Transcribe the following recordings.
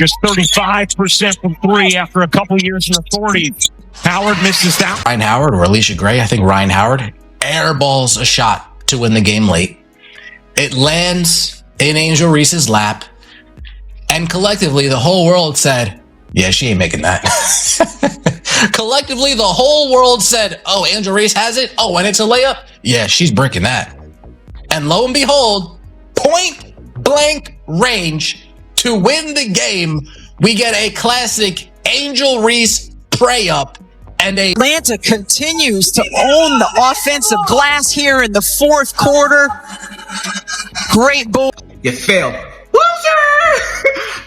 just 35% from three after a couple years in the 40s. Howard misses that. Ryan Howard or Alicia Gray, I think Ryan Howard, airballs a shot to win the game late. It lands in Angel Reese's lap, and collectively the whole world said, yeah, she ain't making that. Collectively, the whole world said, oh, Angel Reese has it? Oh, and it's a layup? Yeah, she's breaking that. And lo and behold, point blank range to win the game, we get a classic Angel Reese pray up. And Atlanta continues to own the offensive glass here in the fourth quarter. Great ball. You failed. Loser!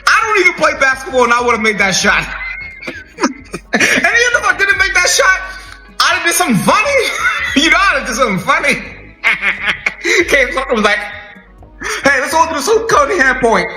I don't even play basketball and I would have made that shot. And even if I didn't make that shot, I'd have did something funny. You know, I'd have did something funny. Came something was like, hey, let's all do this whole Cody hand point.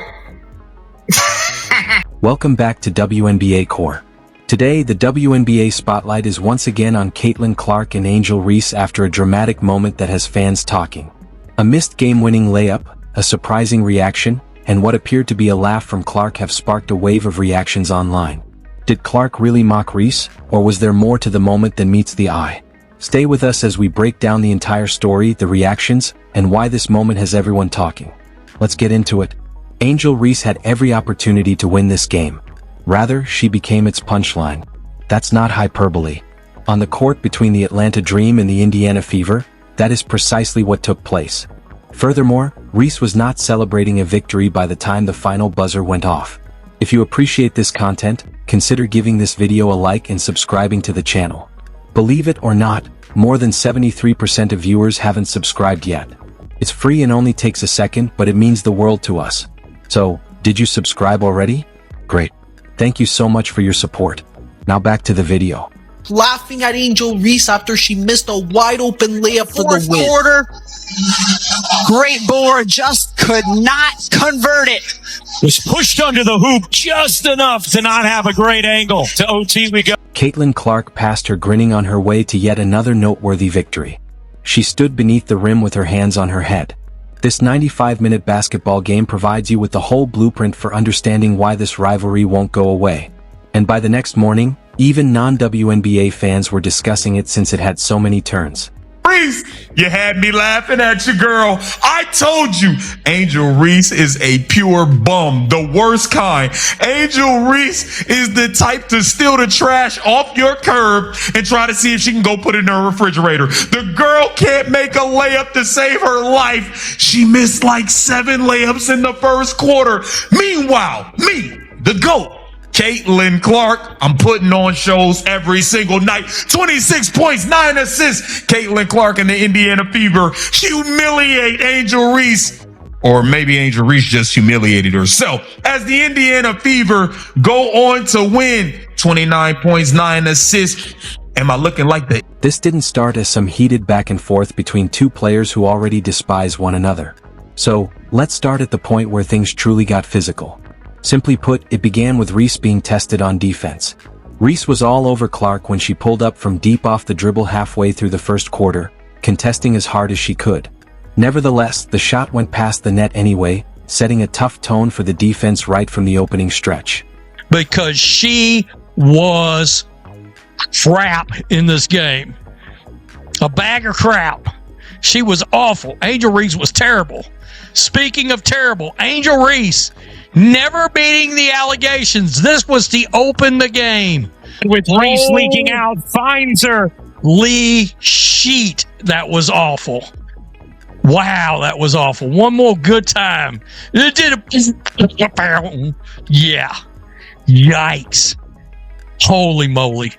Welcome back to WNBACORE. Today, the WNBA spotlight is once again on Caitlin Clark and Angel Reese after a dramatic moment that has fans talking. A missed game-winning layup, a surprising reaction, and what appeared to be a laugh from Clark have sparked a wave of reactions online. Did Clark really mock Reese, or was there more to the moment than meets the eye? Stay with us as we break down the entire story, the reactions, and why this moment has everyone talking. Let's get into it. Angel Reese had every opportunity to win this game. Rather, she became its punchline. That's not hyperbole. On the court between the Atlanta Dream and the Indiana Fever, that is precisely what took place. Furthermore, Reese was not celebrating a victory by the time the final buzzer went off. If you appreciate this content, consider giving this video a like and subscribing to the channel. Believe it or not, more than 73% of viewers haven't subscribed yet. It's free and only takes a second, but it means the world to us. So, did you subscribe already? Great. Thank you so much for your support. Now back to the video. Laughing at Angel Reese after she missed a wide-open layup for the win. Quarter. Great board, just could not convert it. Was pushed under the hoop just enough to not have a great angle. To OT we go. Caitlin Clark passed her grinning on her way to yet another noteworthy victory. She stood beneath the rim with her hands on her head. This 95-minute basketball game provides you with the whole blueprint for understanding why this rivalry won't go away. And by the next morning, even non-WNBA fans were discussing it since it had so many turns. Reese, you had me laughing at you, girl. I told you, Angel Reese is a pure bum, the worst kind. Angel Reese is the type to steal the trash off your curb and try to see if she can go put it in her refrigerator. The girl can't make a layup to save her life. She missed like 7 layups in the first quarter. Meanwhile, me, the GOAT, Caitlin Clark, I'm putting on shows every single night. 26 points, 9 assists. Caitlin Clark and the Indiana Fever humiliate Angel Reese. Or maybe Angel Reese just humiliated herself. As the Indiana Fever go on to win 29 points, 9 assists. Am I looking like that? This didn't start as some heated back and forth between two players who already despise one another. So, let's start at the point where things truly got physical. Simply put, it began with Reese being tested on defense. Reese was all over Clark when she pulled up from deep off the dribble halfway through the first quarter, contesting as hard as she could. Nevertheless, the shot went past the net anyway, setting a tough tone for the defense right from the opening stretch. Because she was crap in this game. A bag of crap. She was awful. Angel Reese was terrible. Speaking of terrible, Angel Reese never beating the allegations. This was to open the game. With Reese leaking out, finds her. Lee Sheet. That was awful. Wow, that was awful. One more good time. It did a... Yeah. Yikes. Holy moly.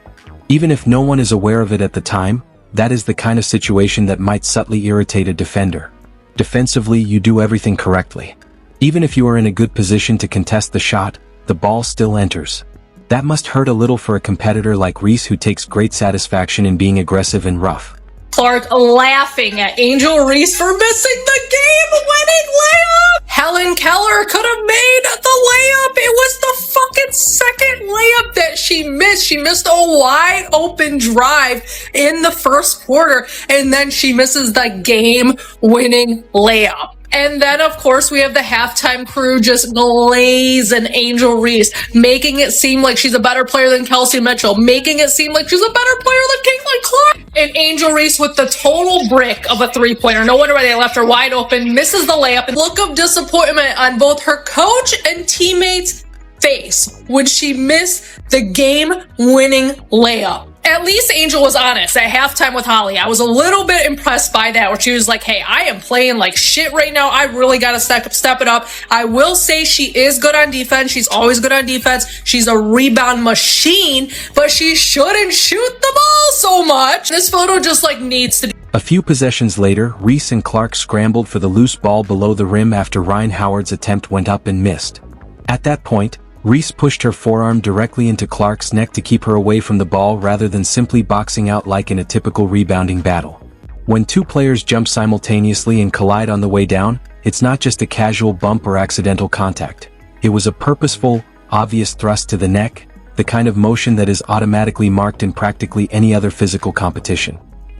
Even if no one is aware of it at the time, that is the kind of situation that might subtly irritate a defender. Defensively, you do everything correctly. Even if you are in a good position to contest the shot, the ball still enters. That must hurt a little for a competitor like Reese, who takes great satisfaction in being aggressive and rough. Clark laughing at Angel Reese for missing the game-winning layup. Helen Keller could have made the layup. It was the fucking second layup that she missed. She missed a wide open drive in the first quarter, and then she misses the game-winning layup. And then, of course, we have the halftime crew just glazing Angel Reese, making it seem like she's a better player than Kelsey Mitchell, making it seem like she's a better player than Caitlin Clark. And Angel Reese with the total brick of a three-pointer. No wonder why they left her wide open, misses the layup. Look of disappointment on both her coach and teammates' face when she missed the game-winning layup. At least Angel was honest at halftime with Holly. I was a little bit impressed by that, where she was like, hey, I am playing like shit right now. I really got to step it up. I will say she is good on defense. She's always good on defense. She's a rebound machine, but she shouldn't shoot the ball so much. This photo just like needs to be. A few possessions later, Reese and Clark scrambled for the loose ball below the rim after Ryan Howard's attempt went up and missed. At that point, Reese pushed her forearm directly into Clark's neck to keep her away from the ball rather than simply boxing out like in a typical rebounding battle. When two players jump simultaneously and collide on the way down, it's not just a casual bump or accidental contact. It was a purposeful, obvious thrust to the neck, the kind of motion that is automatically marked in practically any other physical competition.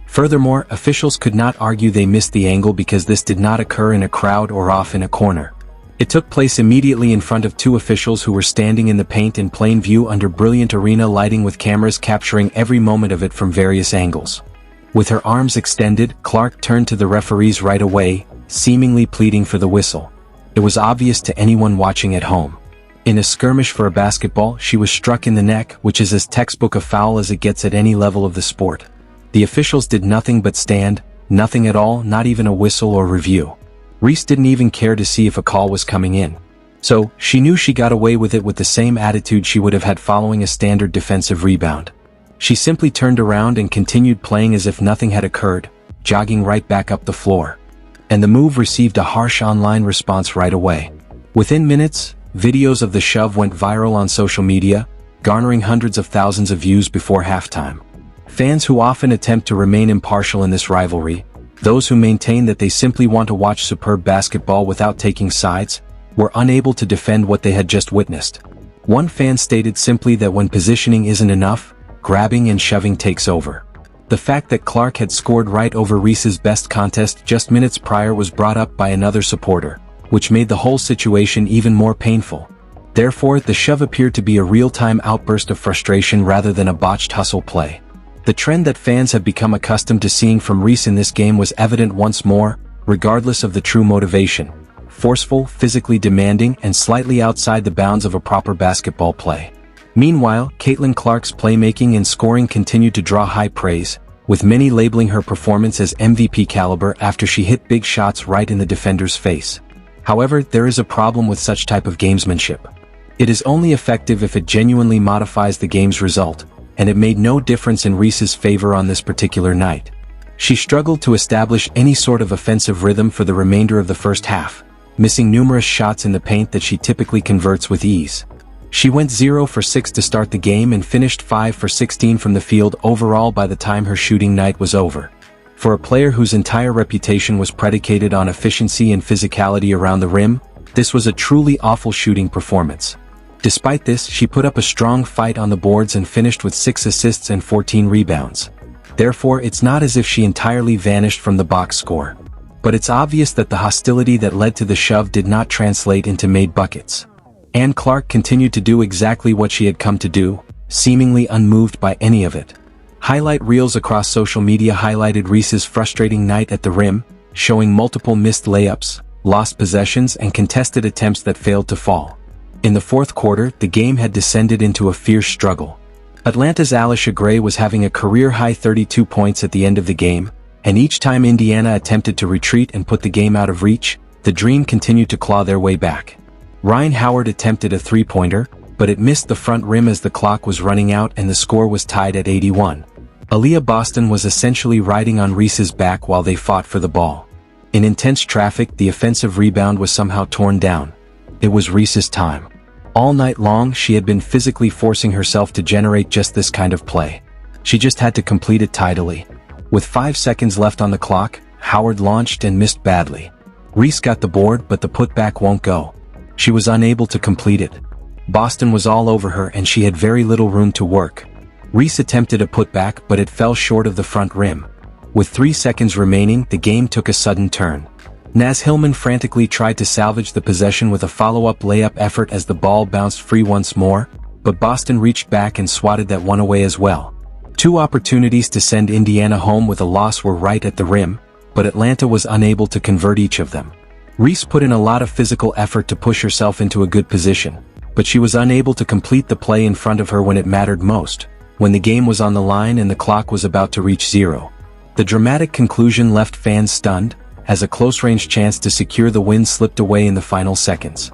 Furthermore, officials could not argue they missed the angle because this did not occur in a crowd or off in a corner. It took place immediately in front of two officials who were standing in the paint in plain view under brilliant arena lighting with cameras capturing every moment of it from various angles. With her arms extended, Clark turned to the referees right away, seemingly pleading for the whistle. It was obvious to anyone watching at home. In a skirmish for a basketball, she was struck in the neck, which is as textbook a foul as it gets at any level of the sport. The officials did nothing but stand, nothing at all, not even a whistle or review. Reese didn't even care to see if a call was coming in. So, she knew she got away with it with the same attitude she would have had following a standard defensive rebound. She simply turned around and continued playing as if nothing had occurred, jogging right back up the floor. And the move received a harsh online response right away. Within minutes, videos of the shove went viral on social media, garnering hundreds of thousands of views before halftime. Fans who often attempt to remain impartial in this rivalry, those who maintain that they simply want to watch superb basketball without taking sides, were unable to defend what they had just witnessed. One fan stated simply that when positioning isn't enough, grabbing and shoving takes over. The fact that Clark had scored right over Reese's best contest just minutes prior was brought up by another supporter, which made the whole situation even more painful. Therefore, the shove appeared to be a real-time outburst of frustration rather than a botched hustle play. The trend that fans have become accustomed to seeing from Reese in this game was evident once more, regardless of the true motivation. Forceful, physically demanding, and slightly outside the bounds of a proper basketball play. Meanwhile, Caitlin Clark's playmaking and scoring continued to draw high praise, with many labeling her performance as MVP caliber after she hit big shots right in the defender's face. However, there is a problem with such type of gamesmanship. It is only effective if it genuinely modifies the game's result, and it made no difference in Reese's favor on this particular night. She struggled to establish any sort of offensive rhythm for the remainder of the first half, missing numerous shots in the paint that she typically converts with ease. She went 0 for 6 to start the game and finished 5 for 16 from the field overall by the time her shooting night was over. For a player whose entire reputation was predicated on efficiency and physicality around the rim, this was a truly awful shooting performance. Despite this, she put up a strong fight on the boards and finished with 6 assists and 14 rebounds. Therefore, it's not as if she entirely vanished from the box score. But it's obvious that the hostility that led to the shove did not translate into made buckets. Ann Clark continued to do exactly what she had come to do, seemingly unmoved by any of it. Highlight reels across social media highlighted Reese's frustrating night at the rim, showing multiple missed layups, lost possessions, and contested attempts that failed to fall. In the fourth quarter, the game had descended into a fierce struggle. Atlanta's Alisha Gray was having a career-high 32 points at the end of the game, and each time Indiana attempted to retreat and put the game out of reach, the Dream continued to claw their way back. Ryan Howard attempted a three-pointer, but it missed the front rim as the clock was running out and the score was tied at 81. Aaliyah Boston was essentially riding on Reese's back while they fought for the ball. In intense traffic, the offensive rebound was somehow torn down. It was Reese's time. All night long, she had been physically forcing herself to generate just this kind of play. She just had to complete it tidily. With 5 seconds left on the clock, Howard launched and missed badly. Reese got the board, but the putback won't go. She was unable to complete it. Boston was all over her and she had very little room to work. Reese attempted a putback, but it fell short of the front rim. With 3 seconds remaining, the game took a sudden turn. Naz Hillman frantically tried to salvage the possession with a follow-up layup effort as the ball bounced free once more, but Boston reached back and swatted that one away as well. Two opportunities to send Indiana home with a loss were right at the rim, but Atlanta was unable to convert each of them. Reese put in a lot of physical effort to push herself into a good position, but she was unable to complete the play in front of her when it mattered most, when the game was on the line and the clock was about to reach zero. The dramatic conclusion left fans stunned, as a close-range chance to secure the win slipped away in the final seconds.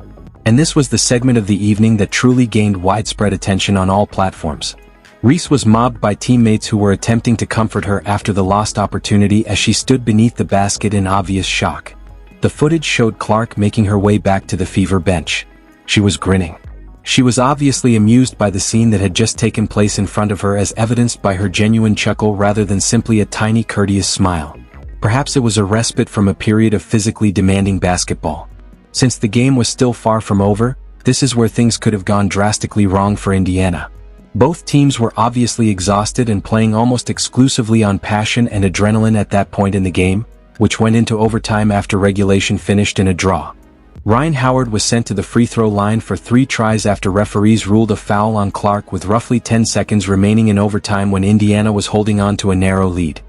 And this was the segment of the evening that truly gained widespread attention on all platforms. Reese was mobbed by teammates who were attempting to comfort her after the lost opportunity as she stood beneath the basket in obvious shock. The footage showed Clark making her way back to the Fever bench. She was grinning. She was obviously amused by the scene that had just taken place in front of her, as evidenced by her genuine chuckle rather than simply a tiny courteous smile. Perhaps it was a respite from a period of physically demanding basketball. Since the game was still far from over, this is where things could have gone drastically wrong for Indiana. Both teams were obviously exhausted and playing almost exclusively on passion and adrenaline at that point in the game, which went into overtime after regulation finished in a draw. Ryan Howard was sent to the free throw line for 3 tries after referees ruled a foul on Clark with roughly 10 seconds remaining in overtime when Indiana was holding on to a narrow lead.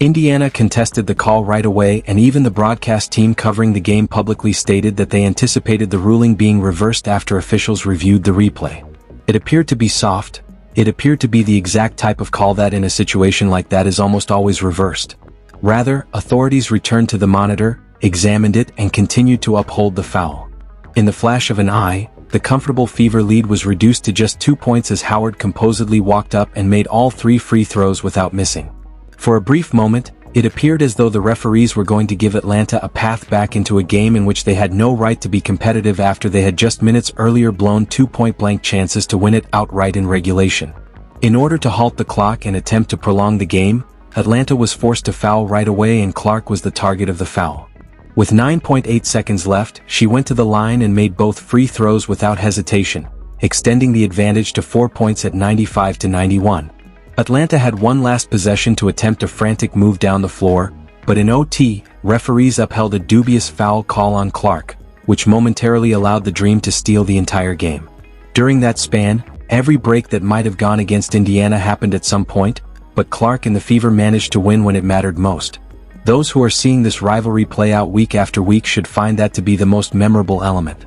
Indiana contested the call right away, and even the broadcast team covering the game publicly stated that they anticipated the ruling being reversed after officials reviewed the replay. It appeared to be soft. It appeared to be the exact type of call that in a situation like that is almost always reversed. Rather, authorities returned to the monitor, examined it, and continued to uphold the foul. In the flash of an eye, the comfortable Fever lead was reduced to just 2 points as Howard composedly walked up and made all 3 free throws without missing. For a brief moment, it appeared as though the referees were going to give Atlanta a path back into a game in which they had no right to be competitive after they had just minutes earlier blown 2 point-blank chances to win it outright in regulation. In order to halt the clock and attempt to prolong the game, Atlanta was forced to foul right away, and Clark was the target of the foul. With 9.8 seconds left, she went to the line and made both free throws without hesitation, extending the advantage to 4 points at 95-91. Atlanta had one last possession to attempt a frantic move down the floor, but in OT, referees upheld a dubious foul call on Clark, which momentarily allowed the Dream to steal the entire game. During that span, every break that might have gone against Indiana happened at some point, but Clark and the Fever managed to win when it mattered most. Those who are seeing this rivalry play out week after week should find that to be the most memorable element.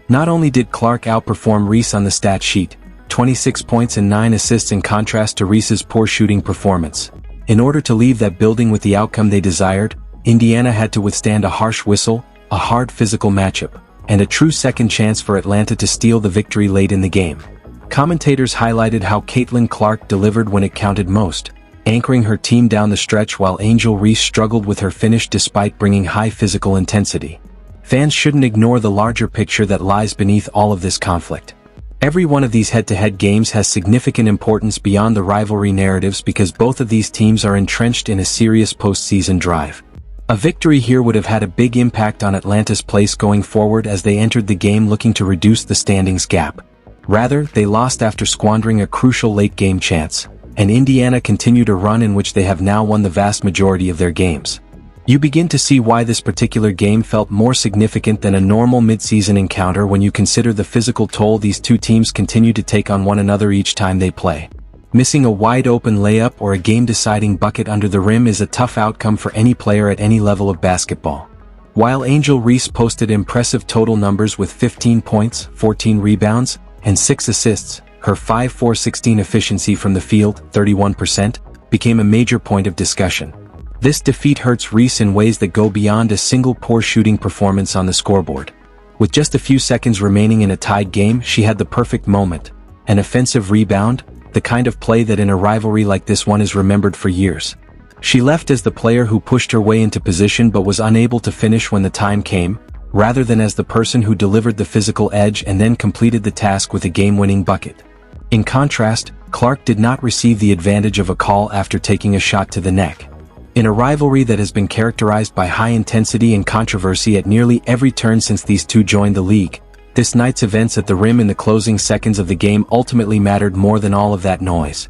Not only did Clark outperform Reese on the stat sheet, 26 points and 9 assists in contrast to Reese's poor shooting performance. In order to leave that building with the outcome they desired, Indiana had to withstand a harsh whistle, a hard physical matchup, and a true second chance for Atlanta to steal the victory late in the game. Commentators highlighted how Caitlin Clark delivered when it counted most, anchoring her team down the stretch while Angel Reese struggled with her finish despite bringing high physical intensity. Fans shouldn't ignore the larger picture that lies beneath all of this conflict. Every one of these head-to-head games has significant importance beyond the rivalry narratives because both of these teams are entrenched in a serious postseason drive. A victory here would have had a big impact on Atlanta's place going forward as they entered the game looking to reduce the standings gap. Rather, they lost after squandering a crucial late-game chance, and Indiana continued a run in which they have now won the vast majority of their games. You begin to see why this particular game felt more significant than a normal mid-season encounter when you consider the physical toll these two teams continue to take on one another each time they play. Missing a wide-open layup or a game-deciding bucket under the rim is a tough outcome for any player at any level of basketball. While Angel Reese posted impressive total numbers with 15 points, 14 rebounds, and 6 assists, her 5-4-16 efficiency from the field, 31%, became a major point of discussion. This defeat hurts Reese in ways that go beyond a single poor shooting performance on the scoreboard. With just a few seconds remaining in a tied game, she had the perfect moment. An offensive rebound, the kind of play that in a rivalry like this one is remembered for years. She left as the player who pushed her way into position but was unable to finish when the time came, rather than as the person who delivered the physical edge and then completed the task with a game-winning bucket. In contrast, Clark did not receive the advantage of a call after taking a shot to the neck. In a rivalry that has been characterized by high intensity and controversy at nearly every turn since these two joined the league, this night's events at the rim in the closing seconds of the game ultimately mattered more than all of that noise.